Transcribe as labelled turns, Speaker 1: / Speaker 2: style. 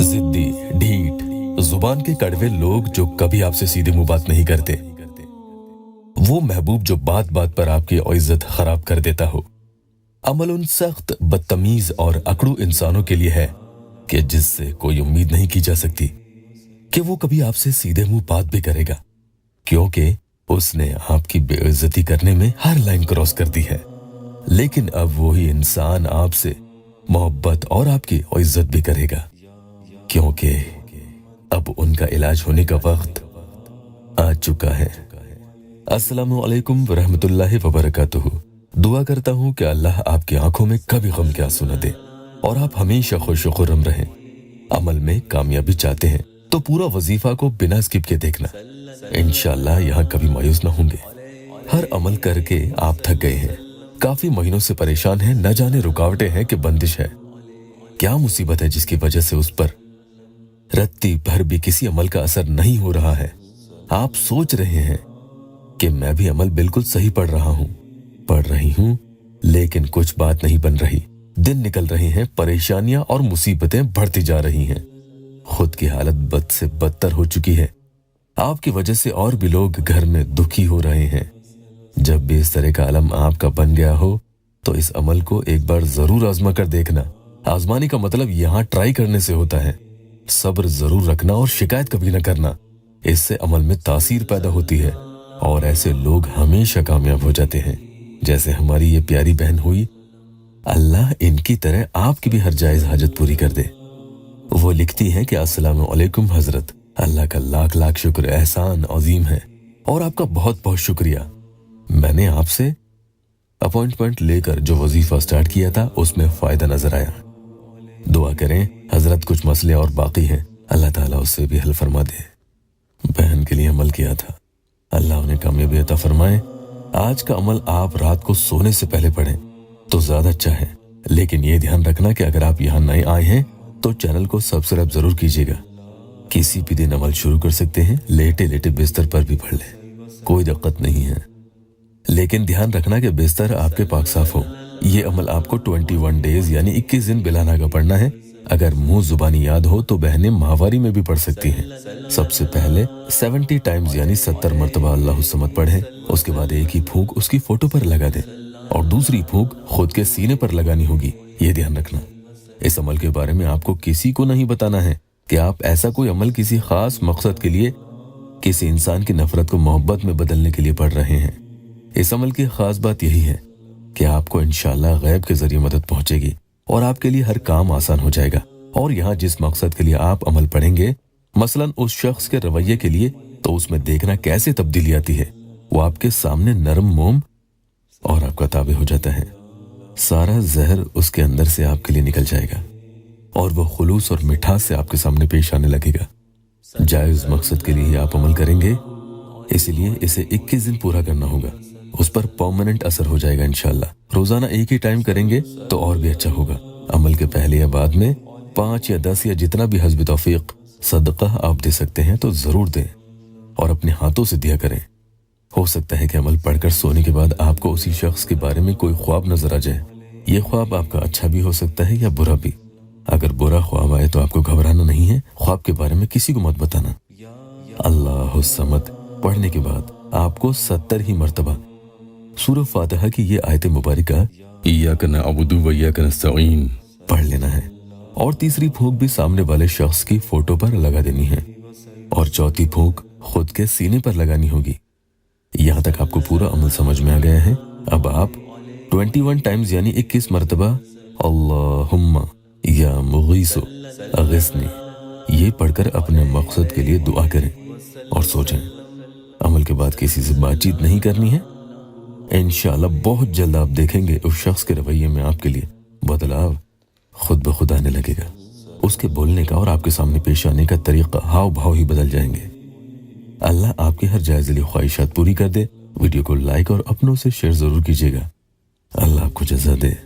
Speaker 1: जिद्दी, ढीठ, जुबान के कड़वे लोग जो कभी आपसे सीधे मुंह बात नहीं करते, वो महबूब जो बात बात पर आपकी इज्जत खराब कर देता हो। अमल उन सख्त, बदतमीज और अकड़ू इंसानों के लिए है कि जिससे कोई उम्मीद नहीं की जा सकती कि वो कभी आपसे सीधे मुंह बात भी करेगा, क्योंकि उसने आपकी बेइज्जती करने में हर लाइन क्रॉस कर दी है। लेकिन अब वही इंसान आपसे मोहब्बत और आपकी इज्जत भी करेगा, क्योंकि अब उनका इलाज होने का वक्त आ चुका है। अस्सलामु अलैकुम वरहमतुल्लाहि वबरकातुहू। दुआ करता हूँ कि अल्लाह आपकी आंखों में कभी गम के आंसू न दे और आप हमेशा खुश खुर्रम रहें। अमल में कामयाबी चाहते हैं तो पूरा वजीफा को बिना स्किप के देखना, इंशाअल्लाह यहाँ कभी मायूस न होंगे। हर अमल करके आप थक गए हैं, काफी महीनों से परेशान हैं, न जाने रुकावटें हैं कि बंदिश है। क्या मुसीबत है जिसकी वजह से उस पर रत्ती भर भी किसी अमल का असर नहीं हो रहा है। आप सोच रहे हैं कि मैं भी अमल बिल्कुल सही पढ़ रही हूँ, लेकिन कुछ बात नहीं बन रही। दिन निकल रहे हैं, परेशानियां और मुसीबतें बढ़ती जा रही हैं। खुद की हालत बद से बदतर हो चुकी है। आपकी वजह से और भी लोग घर में दुखी हो रहे हैं। जब भी इस तरह का अलम आपका बन गया हो तो इस अमल को एक बार जरूर आजमा कर देखना। आजमाने का मतलब यहाँ ट्राई करने से होता है। सब्र जरूर रखना और शिकायत कभी न करना, इससे अमल में तासीर पैदा होती है और ऐसे लोग हमेशा कामयाब हो जाते हैं, जैसे हमारी ये प्यारी बहन हुई। अल्लाह इनकी तरह आपकी भी हर जायज हाजत पूरी कर दे। वो लिखती हैं कि अस्सलाम वालेकुम हजरत, अल्लाह का लाख लाख शुक्र, एहसान अजीम है और आपका बहुत बहुत शुक्रिया। मैंने आपसे अपॉइंटमेंट लेकर जो वजीफा स्टार्ट किया था उसमें फायदा नजर आया। दुआ करें हजरत, कुछ मसले और बाकी हैं, अल्लाह ताला उससे भी हल फरमा दे। बहन के लिए अमल किया था, अल्लाह उन्हें कामयाबी अता फरमाए। आज का अमल आप रात को सोने से पहले पढ़ें तो ज्यादा अच्छा है, लेकिन ये ध्यान रखना कि अगर आप यहाँ नए आए हैं तो चैनल को सब्सक्राइब जरूर कीजिएगा। किसी भी दिन अमल शुरू कर सकते हैं, लेटे लेटे बिस्तर पर भी पढ़ लें, कोई दिक्कत नहीं है। लेकिन ध्यान रखना कि बिस्तर आपके पाक साफ हो। ये अमल आपको 21 डेज यानी 21 दिन बिला नागा पढ़ना है। अगर मुंह जुबानी याद हो तो बहनें माहवारी में भी पढ़ सकती हैं। सबसे पहले 70 टाइम्स यानी 70 मरतबा अल्लाहु समद पढ़ें। उसके बाद एक ही फूंक उसकी फोटो पर लगा दें और दूसरी फूंक खुद के सीने पर लगानी होगी। ये ध्यान रखना। इस अमल के बारे में आपको किसी को नहीं बताना है कि आप ऐसा कोई अमल किसी खास मकसद के लिए, किसी इंसान की नफरत को मोहब्बत में बदलने के लिए पढ़ रहे हैं। इस अमल की खास बात यही है कि आपको इंशाअल्लाह गैब के जरिए मदद पहुंचेगी और आपके लिए हर काम आसान हो जाएगा। और यहाँ जिस मकसद के लिए आप अमल पढ़ेंगे, मसलन उस शख्स के रवैये के लिए, तो उसमें देखना कैसे तब्दीली आती है। वो आपके सामने नरम मोम और आपका ताबे हो जाता है। सारा जहर उसके अंदर से आपके लिए निकल जाएगा और वो खुलूस और मिठास से आपके सामने पेश आने लगेगा। जायज मकसद के लिए आप अमल करेंगे, इसलिए इसे 21 दिन पूरा करना होगा। उस पर परमानेंट असर हो जाएगा इंशाअल्लाह। रोजाना एक ही टाइम करेंगे तो और भी अच्छा होगा। अमल के पहले या बाद में 5 या 10 या जितना भी हस्ब तौफीक सदका आप दे सकते हैं तो जरूर दें और अपने हाथों से दिया करें। हो सकता है कि अमल पढ़कर सोने के बाद आपको उसी शख्स के बारे में कोई ख्वाब नजर आ जाए। ये ख्वाब आपका अच्छा भी हो सकता है या बुरा भी। अगर बुरा ख्वाब आए तो आपको घबराना नहीं है, ख्वाब के बारे में किसी को मत बताना। अल्लाहु समद पढ़ने के बाद आपको 70 ही मरतबा सूरह फातिहा की ये आयत मुबारका इय्याका नअबुदु व इय्याका नस्तईन पढ़ लेना है और तीसरी फूंक भी सामने वाले शख्स की फोटो पर लगा देनी है और चौथी फूंक खुद के सीने पर लगानी होगी। यहाँ तक आपको पूरा अमल समझ में आ गया है। अब आप 21 टाइम्स यानी 21 मरतबा अल्लाहुम्मा या मुगीसु अगिस्नी ये पढ़कर अपने मकसद के लिए दुआ करें और सोचें। अमल के बाद किसी से बातचीत नहीं करनी है। इंशाअल्लाह बहुत जल्द आप देखेंगे उस शख्स के रवैये में आपके लिए बदलाव खुद ब खुद आने लगेगा। उसके बोलने का और आपके सामने पेश आने का तरीका, हाव भाव ही बदल जाएंगे। अल्लाह आपकी हर जायज़ दिली ख्वाहिशात पूरी कर दे। वीडियो को लाइक और अपनों से शेयर जरूर कीजिएगा। अल्लाह आपको जज़ा दे।